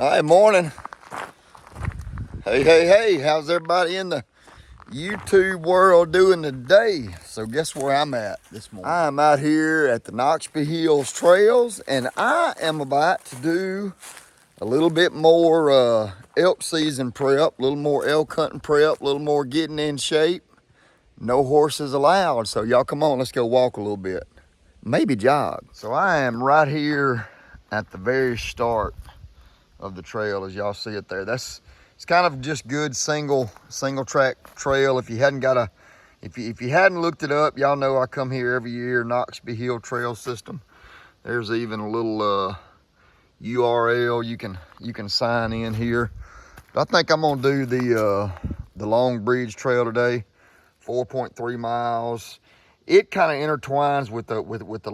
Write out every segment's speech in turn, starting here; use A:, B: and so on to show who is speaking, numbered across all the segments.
A: Hi, morning. Hey, how's everybody in the YouTube world doing today? So guess where I'm at this morning? I'm out here at the Noxubee Hills Trails, and I am about to do a little bit more elk season prep, a little more elk hunting prep, a little more getting in shape. No horses allowed, so y'all come on, let's go walk a little bit. Maybe jog. So I am right here at the very start of the trail, as y'all see it there. It's kind of just good single track trail. If you hadn't looked it up, y'all know I come here every year. Noxubee Hill Trail System. There's even a little URL you can sign in here. But I think I'm gonna do the Long Bridge Trail today, 4.3 miles. It kind of intertwines with the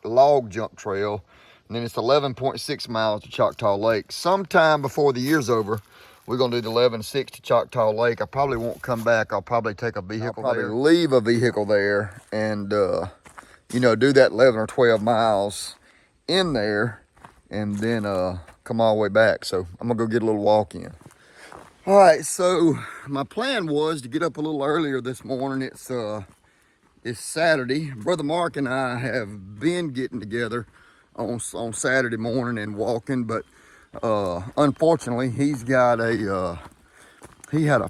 A: log jump trail. And then it's 11.6 miles to Choctaw Lake. Sometime before the year's over, we're gonna do the 11.6 to Choctaw Lake. I probably won't come back. I'll probably take a vehicle there. I'll probably leave a vehicle there and, do that 11 or 12 miles in there and then come all the way back. So I'm gonna go get a little walk in. All right, so my plan was to get up a little earlier this morning. It's Saturday. Brother Mark and I have been getting together on Saturday morning and walking, but unfortunately he had a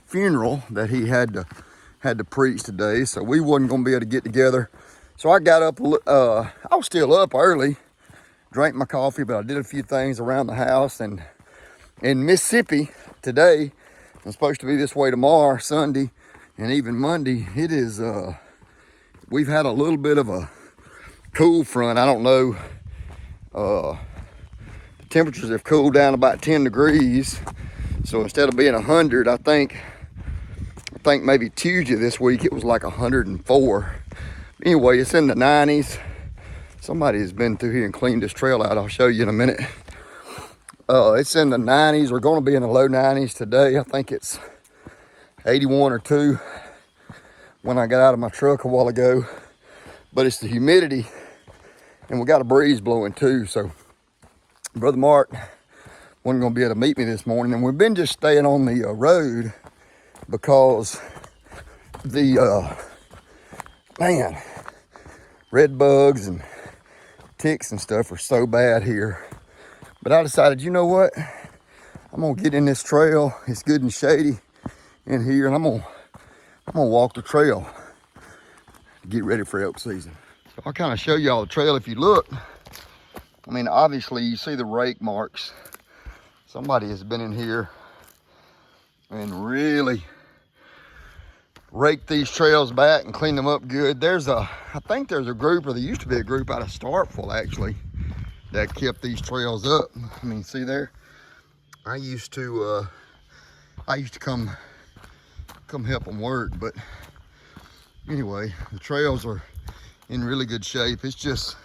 A: funeral that he had to preach today, so we wasn't gonna be able to get together. So I got up, I was still up early, drank my coffee, but I did a few things around the house. And in Mississippi today, it's supposed to be this way tomorrow, Sunday, and even Monday. It is we've had a little bit of a cool front. I don't know, the temperatures have cooled down about 10 degrees. So instead of being 100, I think maybe Tuesday this week, it was like 104. Anyway, it's in the 90s. Somebody has been through here and cleaned this trail out. I'll show you in a minute. It's in the 90s. We're going to be in the low 90s today. I think it's 81 or 2 when I got out of my truck a while ago. But it's the humidity, and we got a breeze blowing too. So Brother Mark wasn't gonna be able to meet me this morning, and we've been just staying on the road because the red bugs and ticks and stuff are so bad here. But I decided, you know what? I'm gonna get in this trail. It's good and shady in here, and I'm gonna walk the trail to get ready for elk season. So I'll kind of show y'all the trail. If you look, I mean, obviously you see the rake marks. Somebody has been in here and really raked these trails back and cleaned them up good. I think there's a group, or there used to be a group out of Starkville actually, that kept these trails up. I mean, see there? I used to come help them work, but anyway, the trails are in really good shape. It's just,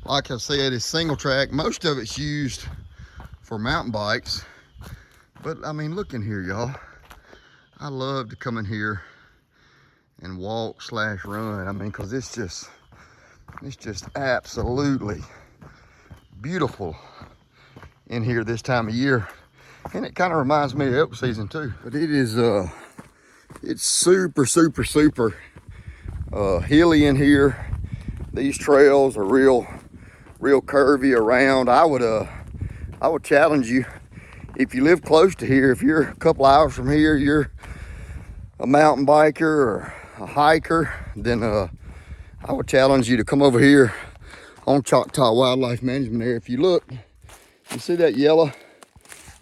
A: like I said, it's single track. Most of it's used for mountain bikes. But I mean, look in here, y'all. I love to come in here and walk/run. I mean, cause it's just absolutely beautiful in here this time of year. And it kind of reminds me of elk season too. But it is, it's super hilly in here. These trails are real curvy around. I would challenge you, if you live close to here, if you're a couple hours from here, you're a mountain biker or a hiker, then I would challenge you to come over here on Choctaw Wildlife Management area. If you look, you see that yellow?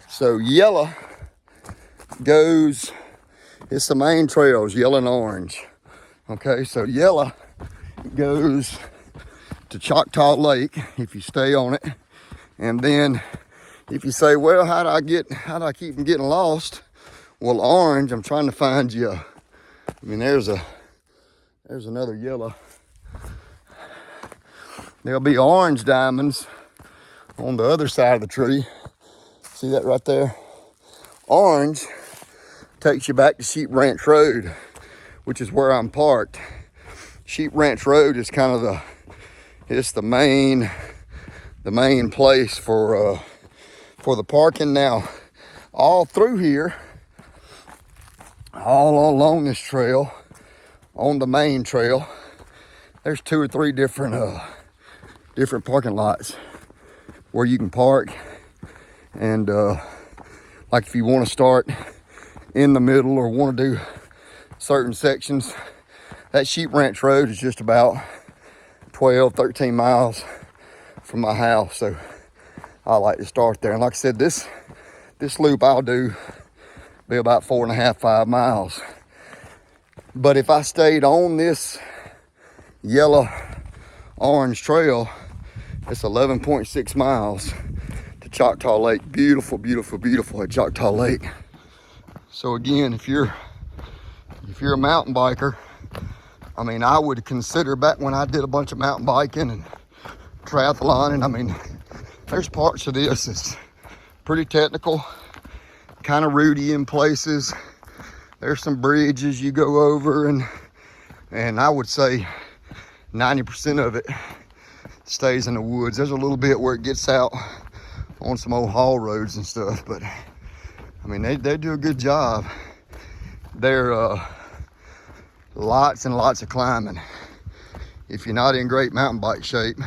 A: So yellow it's the main trails, yellow and orange. Okay, so yellow goes to Choctaw Lake if you stay on it. And then if you say, well, how do I keep from getting lost? Well, orange, I'm trying to find you. I mean, there's another yellow. There'll be orange diamonds on the other side of the tree. See that right there? Orange takes you back to Sheep Ranch Road, which is where I'm parked. Sheep Ranch Road is kind of the main the main place for the parking. Now, all through here, all along this trail, on the main trail, there's 2 or 3 different parking lots where you can park. And like if you want to start in the middle or want to do certain sections, that Sheep Ranch Road is just about 12, 13 miles from my house. So I like to start there. And like I said, this loop I'll do be about 4.5, 5 miles. But if I stayed on this yellow orange trail, it's 11.6 miles to Choctaw Lake. Beautiful, beautiful, beautiful at Choctaw Lake. So again, if you're a mountain biker, I mean, I would consider, back when I did a bunch of mountain biking and triathloning, I mean, there's parts of this that's pretty technical, kind of rooty in places. There's some bridges you go over, and I would say 90% of it stays in the woods. There's a little bit where it gets out on some old haul roads and stuff, but I mean, they do a good job. They're lots and lots of climbing. If you're not in great mountain bike shape,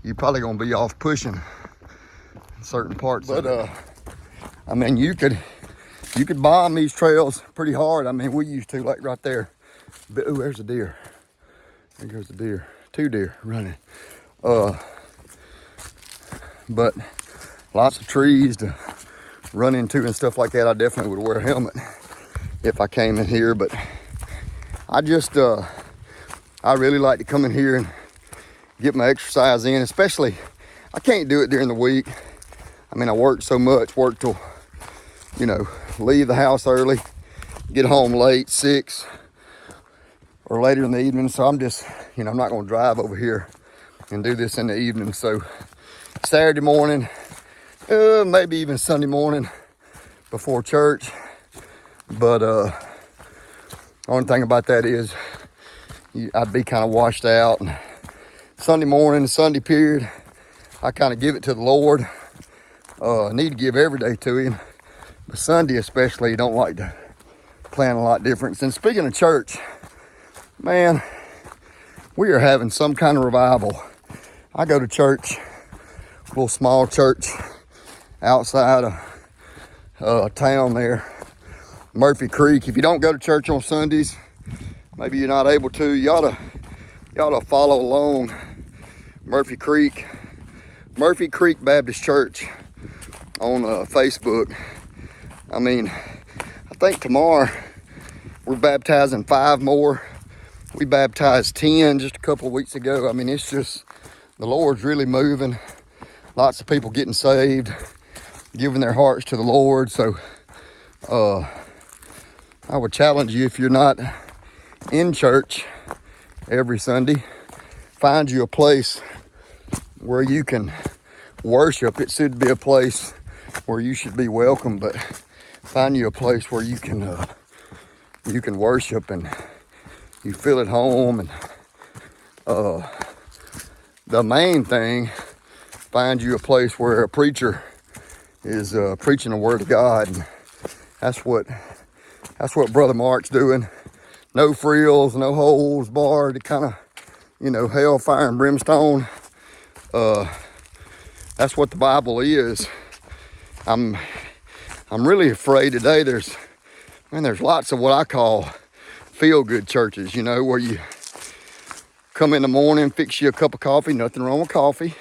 A: you're probably gonna be off pushing certain parts. But I mean, you could bomb these trails pretty hard. I mean, we used to, like right there. But, ooh, there's a deer. There's a deer. 2 deer running. But lots of trees to run into and stuff like that. I definitely would wear a helmet if I came in here. But I just, I really like to come in here and get my exercise in. Especially, I can't do it during the week. I mean, I work so much, work till, you know, leave the house early, get home late, 6 or later in the evening. So I'm just, you know, I'm not gonna drive over here and do this in the evening. So Saturday morning, maybe even Sunday morning before church. But only thing about that is I'd be kind of washed out. And Sunday morning, Sunday period, I kind of give it to the Lord. I need to give every day to him, but Sunday especially, you don't like to plan a lot different. And speaking of church, man, we are having some kind of revival. I go to church, a little small church outside of town there, Murphy Creek. If you don't go to church on Sundays, maybe you're not able to, you ought to follow along Murphy Creek Baptist Church on Facebook. I mean, I think tomorrow we're baptizing 5 more. We baptized 10 just a couple of weeks ago. I mean, it's just, the Lord's really moving. Lots of people getting saved, giving their hearts to the Lord. So I would challenge you, if you're not in church every Sunday, find you a place where you can worship. It should be a place where you should be welcome, but find you a place where you can worship and you feel at home. And the main thing, find you a place where a preacher is preaching the word of God. And that's what Brother Mark's doing. No frills, no holes barred, to kind of, you know, hellfire and brimstone. That's what the Bible is. I'm really afraid today there's lots of what I call feel-good churches, you know, where you come in the morning, fix you a cup of coffee, nothing wrong with coffee.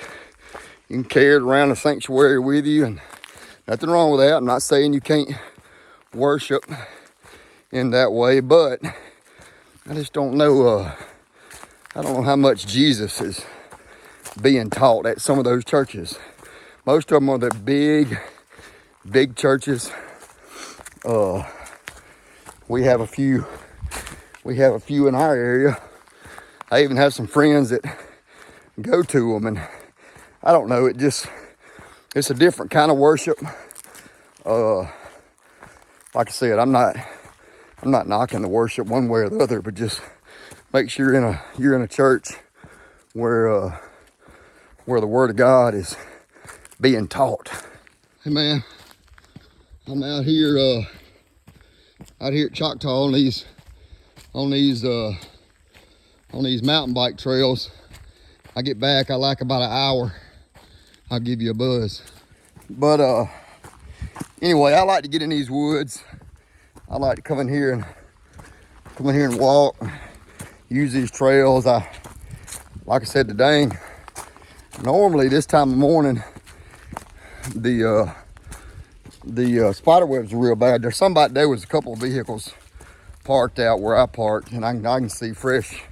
A: You can carry it around the sanctuary with you, and nothing wrong with that. I'm not saying you can't worship in that way, but I just don't know, I don't know how much Jesus is being taught at some of those churches. Most of them are the big churches. We have a few in our area. I even have some friends that go to them, and I don't know, it's a different kind of worship. Like I said, I'm not knocking the worship one way or the other, but just make sure you're in a church where where the Word of God is being taught. Hey man, I'm out here at Choctaw on these mountain bike trails. I get back, I like about an hour. I'll give you a buzz. But anyway, I like to get in these woods. I like to come in here and walk, use these trails. Like I said today, normally this time of morning, the spider webs are real bad. There was a couple of vehicles parked out where I parked, and I can see fresh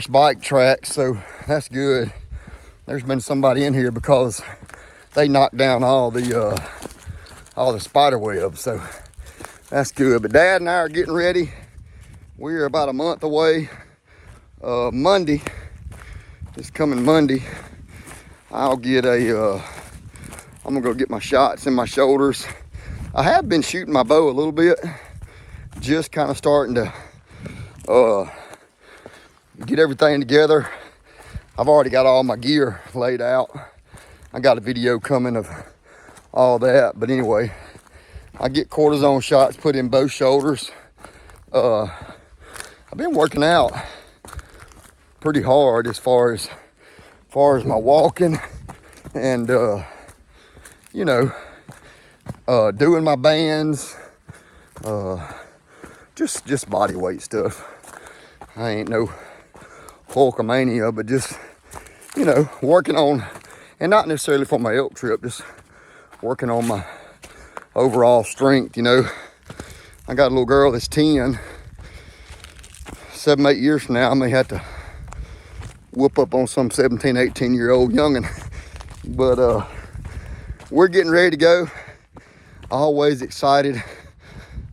A: bike tracks, so that's good. There's been somebody in here because they knocked down all the spider webs, so that's good. But Dad and I are getting ready. We're about a month away. Monday, this coming Monday, I'm gonna go get my shots in my shoulders. I have been shooting my bow a little bit, just kind of starting to get everything together. I've already got all my gear laid out. I got a video coming of all that, but anyway, I get cortisone shots put in both shoulders. I've been working out pretty hard as far as my walking and doing my bands, just body weight stuff. I ain't no Hulkamania, but just working on, and not necessarily for my elk trip, just working on my overall strength. I got a little girl that's 10. 7-8 years from now, I may have to whoop up on some 17, 18-year-old youngin'. But we're getting ready to go. Always excited.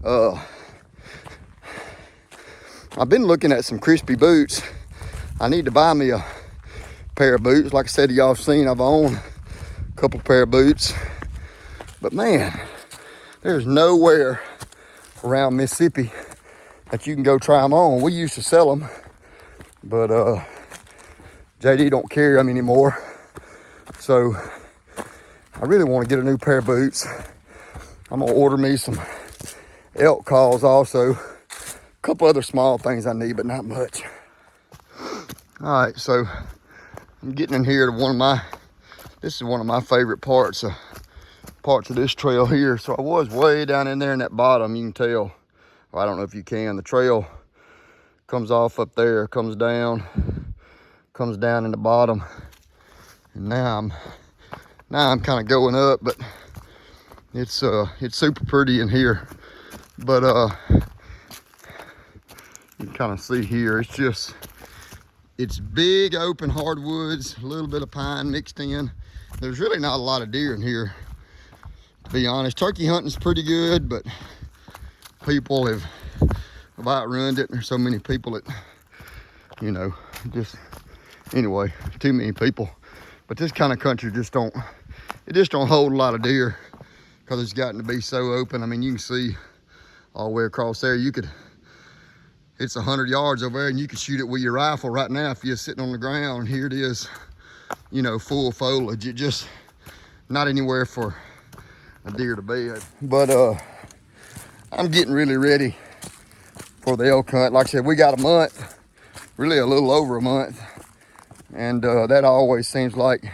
A: I've been looking at some crispy boots. I need to buy me a pair of boots. Like I said, y'all seen, I've owned a couple pair of boots. But man, there's nowhere around Mississippi that you can go try them on. We used to sell them, but JD don't carry them anymore. So I really want to get a new pair of boots. I'm gonna order me some elk calls also. A couple other small things I need, but not much. All right, so I'm getting in here to this is one of my favorite parts of this trail here. So I was way down in there in that bottom, you can tell. Well, I don't know if you can. The trail comes off up there, comes down in the bottom. And now I'm kind of going up, but it's super pretty in here. But you can kind of see here, it's big open hardwoods, a little bit of pine mixed in. There's really not a lot of deer in here, to be honest. Turkey hunting's pretty good, but people have outrun it. There's so many people that, anyway, too many people. But this kind of country just don't hold a lot of deer because it's gotten to be so open. I mean, you can see all the way across there. It's 100 yards over there, and you can shoot it with your rifle right now if you're sitting on the ground. Here it is, full foliage. It just not anywhere for a deer to be. But I'm getting really ready for the elk hunt. Like I said, we got a month, really a little over a month, and that always seems like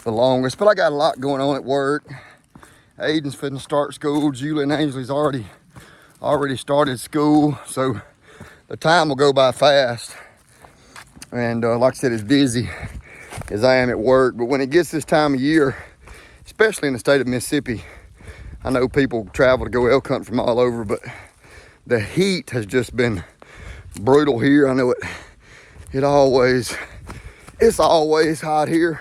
A: the longest. But I got a lot going on at work. Aiden's finna start school. Julie and Ainsley's already started school, so the time will go by fast. And like I said, as busy as I am at work. But when it gets this time of year, especially in the state of Mississippi, I know people travel to go elk hunting from all over, but the heat has just been brutal here. I know it's always hot here,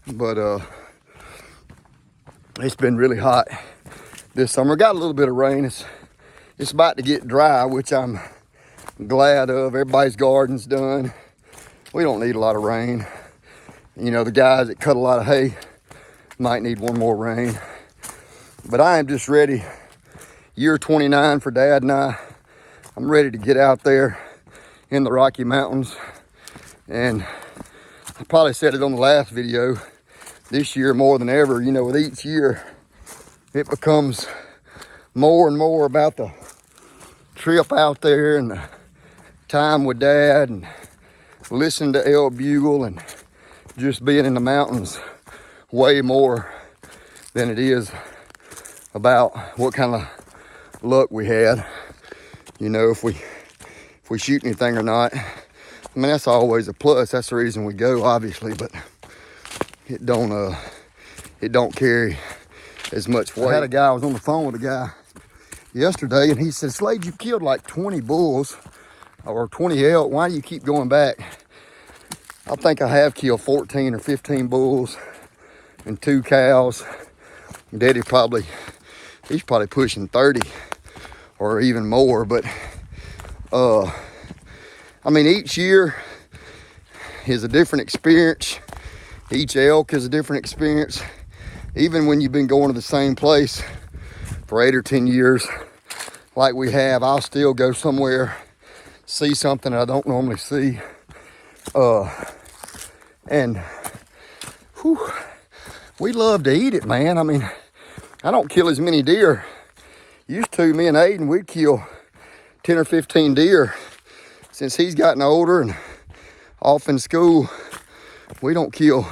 A: but it's been really hot this summer. Got a little bit of rain. It's about to get dry, which I'm glad of. Everybody's garden's done. We don't need a lot of rain. The guys that cut a lot of hay might need one more rain. But I am just ready. Year 29 for Dad and I. I'm ready to get out there in the Rocky Mountains and I probably said it on the last video, this year more than ever, you know, with each year, it becomes more and more about the trip out there and the time with Dad and listening to elk bugle and just being in the mountains way more than it is about what kind of luck we had. You know, if we shoot anything or not. I mean, that's always a plus. That's the reason we go, obviously, but it don't carry as much weight. I had a guy, I was on the phone with a guy yesterday, and he said, Slade, you killed like 20 bulls or 20 elk. Why do you keep going back? I think I have killed 14 or 15 bulls and 2 cows. Daddy he's probably pushing 30 or even more, but I mean, each year is a different experience. Each elk is a different experience. Even when you've been going to the same place for 8 or 10 years, like we have, I'll still go somewhere, see something I don't normally see. And whew, we love to eat it, man. I mean, I don't kill as many deer. Used to, me and Aiden, we'd kill 10 or 15 deer. Since he's gotten older and off in school, we don't kill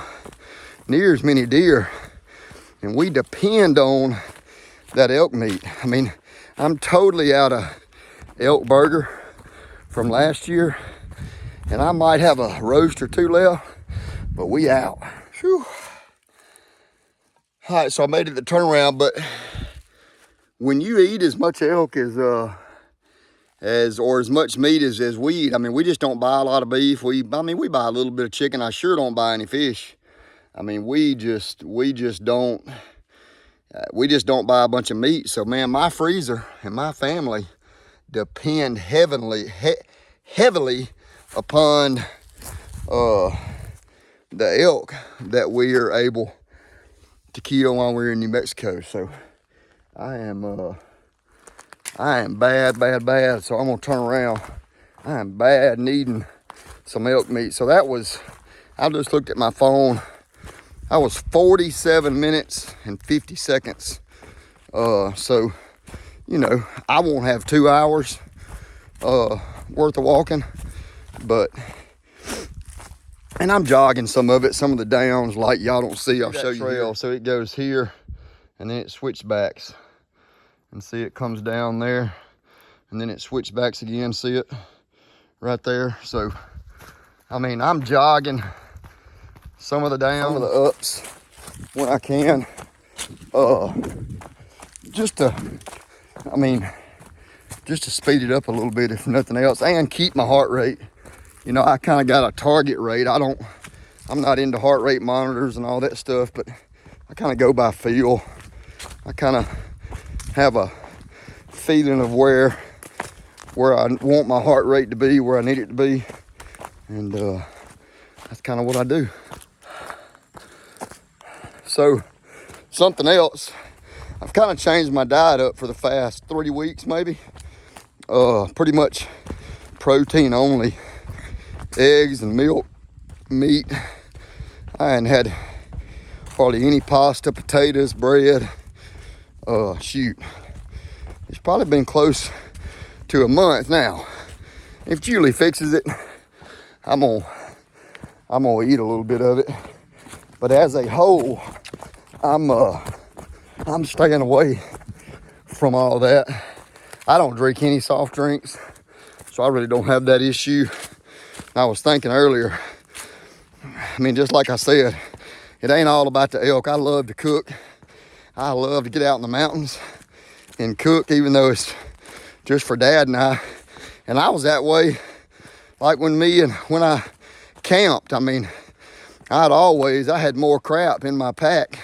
A: near as many deer. And we depend on that elk meat. I mean, I'm totally out of elk burger from last year. And I might have a roast or 2 left, but we out. Whew. All right, so I made it the turnaround, but when you eat as much elk or as much meat as we eat, I mean, we just don't buy a lot of beef. We buy a little bit of chicken. I sure don't buy any fish. I mean, we just don't buy a bunch of meat. So, man, my freezer and my family depend heavily upon the elk that we are able to kill while we're in New Mexico. So I am bad. So I'm gonna turn around. I am bad needing some elk meat. So I just looked at my phone. I was 47 minutes and 50 seconds. So, you know, I won't have 2 hours worth of walking, and I'm jogging some of the downs like y'all don't see. I'll show you trail. So it goes here and then it switchbacks. And see, it comes down there and then it switchbacks again. See it right there? So, I mean, I'm jogging some of the downs, some of the ups when I can. Just to speed it up a little bit, if nothing else, and keep my heart rate. You know, I kind of got a target rate. I'm not into heart rate monitors and all that stuff, but I kind of go by feel. I kind of have a feeling of where I want my heart rate to be, where I need it to be. And that's kind of what I do. So, something else, I've kind of changed my diet up for the past 3 weeks maybe. Pretty much protein only. Eggs and milk, meat. I hadn't had hardly any pasta, potatoes, bread. Shoot. It's probably been close to a month now. If Julie fixes it, I'm gonna eat a little bit of it. But as a whole, I'm staying away from all that. I don't drink any soft drinks, so I really don't have that issue. I was thinking earlier, I mean, just like I said, it ain't all about the elk. I love to cook. I love to get out in the mountains and cook, even though it's just for Dad and I. And I was that way, like when I camped. I mean, I had more crap in my pack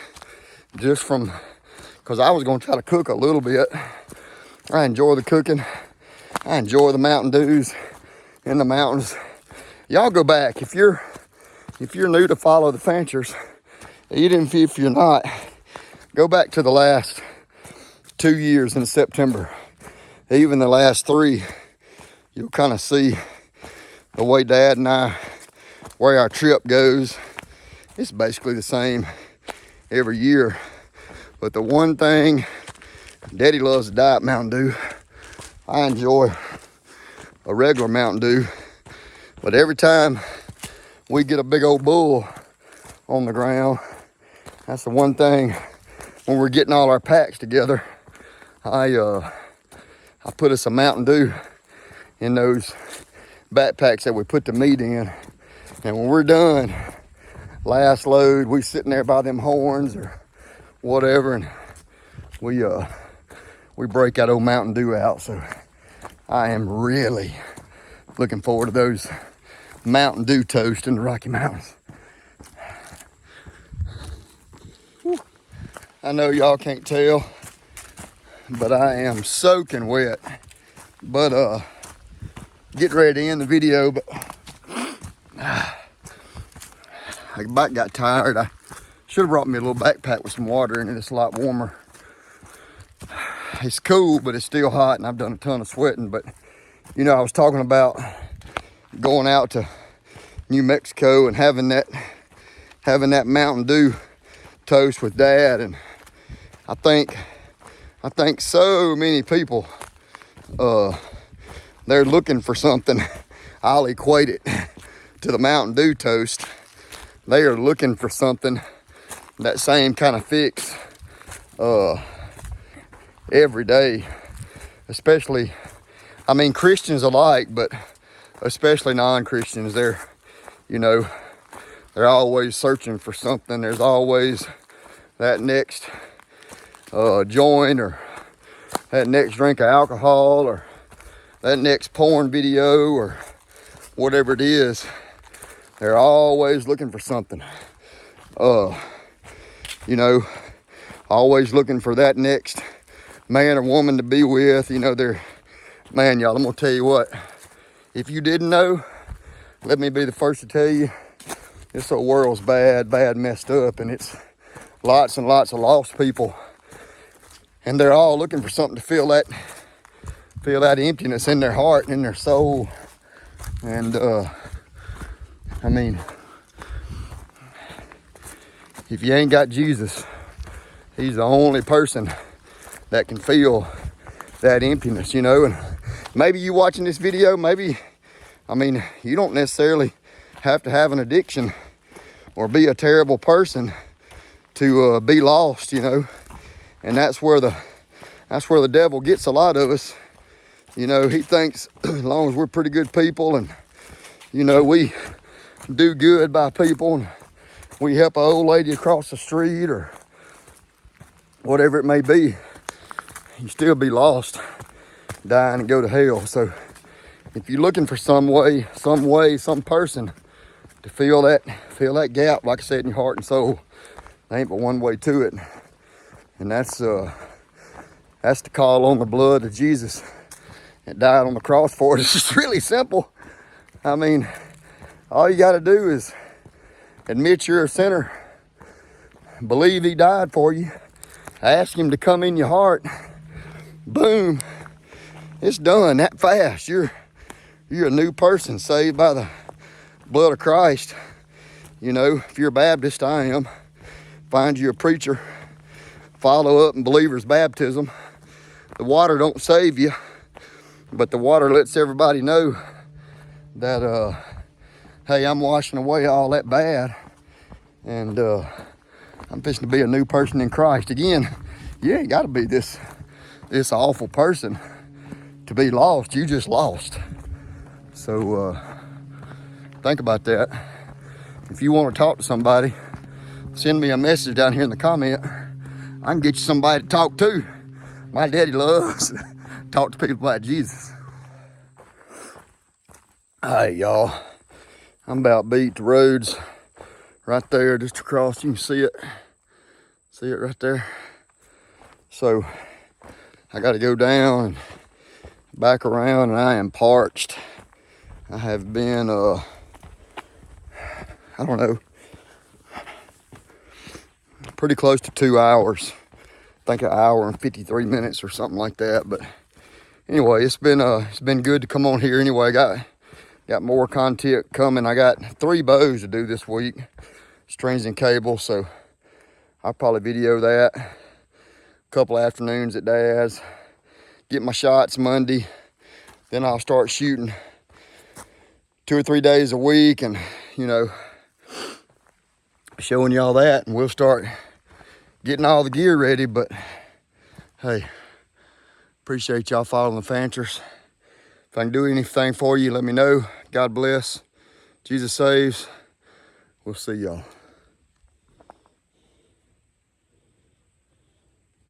A: just because I was going to try to cook a little bit. I enjoy the cooking. I enjoy the Mountain Dews in the mountains. Y'all go back, if you're new to Follow the Fanchers, even if you're not, go back to the last 2 years in September, even the last 3. You'll kind of see the way Dad and I where our trip goes. It's basically the same every year. But the one thing, Daddy loves Diet Mountain Dew. I enjoy a regular Mountain Dew. But every time we get a big old bull on the ground, that's the one thing when we're getting all our packs together, I put us a Mountain Dew in those backpacks that we put the meat in. And when we're done, last load, we sitting there by them horns or whatever, and we break that old Mountain Dew out. So I am really looking forward to those Mountain Dew toast in the Rocky Mountains. Whew. I know y'all can't tell, but I am soaking wet. But getting ready to end the video, but my back got tired. I should have brought me a little backpack with some water in it. It's a lot warmer. It's cool, but it's still hot, and I've done a ton of sweating. But you know, I was talking about going out to New Mexico and having that Mountain Dew toast with Dad, and I think so many people they're looking for something. I'll equate it to the Mountain Dew toast. They are looking for something, that same kind of fix every day. Especially, I mean, Christians alike, but especially non-Christians. They're always searching for something. There's always that next joint, or that next drink of alcohol, or that next porn video, or whatever it is. They're always looking for something. Always looking for that next man or woman to be with. Man, y'all, I'm gonna tell you what. If you didn't know, let me be the first to tell you, this whole world's bad, messed up, and it's lots and lots of lost people. And they're all looking for something to fill that emptiness in their heart and in their soul. And I mean, if you ain't got Jesus, he's the only person that can fill that emptiness, And maybe you watching this video, you don't necessarily have to have an addiction or be a terrible person to be lost, And that's where the devil gets a lot of us. He thinks as long as we're pretty good people and, we do good by people and we help an old lady across the street or whatever it may be, you still be lost, dying and go to hell. So if you're looking for some person to fill that gap, like I said, in your heart and soul, there ain't but one way to it. And that's to call on the blood of Jesus that died on the cross for us. It's just really simple. I mean, all you got to do is admit you're a sinner, believe he died for you, ask him to come in your heart. Boom, it's done that fast. You're a new person, saved by the blood of Christ. If you're a Baptist, I am. Find you a preacher, follow up in believer's baptism. The water don't save you, but the water lets everybody know that hey, I'm washing away all that bad, and I'm fixing to be a new person in Christ. Again, you ain't got to be this awful person to be lost. You just lost. So think about that. If you want to talk to somebody, send me a message down here in the comment. I can get you somebody to talk to. My daddy loves to talk to people about Jesus. All right, y'all. I'm about beat. The road's right there, just across. You can see it. See it right there. So I got to go down and back around, and I am parched. I have been, I don't know, pretty close to 2 hours. I think 1 hour and 53 minutes or something like that. But anyway, it's been good to come on here. Anyway, Got more content coming. I got 3 bows to do this week, strings and cable, so I'll probably video that a couple afternoons at Dad's. Get my shots Monday, then I'll start shooting 2 or 3 days a week, and you know, showing y'all that, and we'll start getting all the gear ready. But hey, appreciate y'all following the Fanchers. If I can do anything for you, let me know. God bless. Jesus saves. We'll see y'all.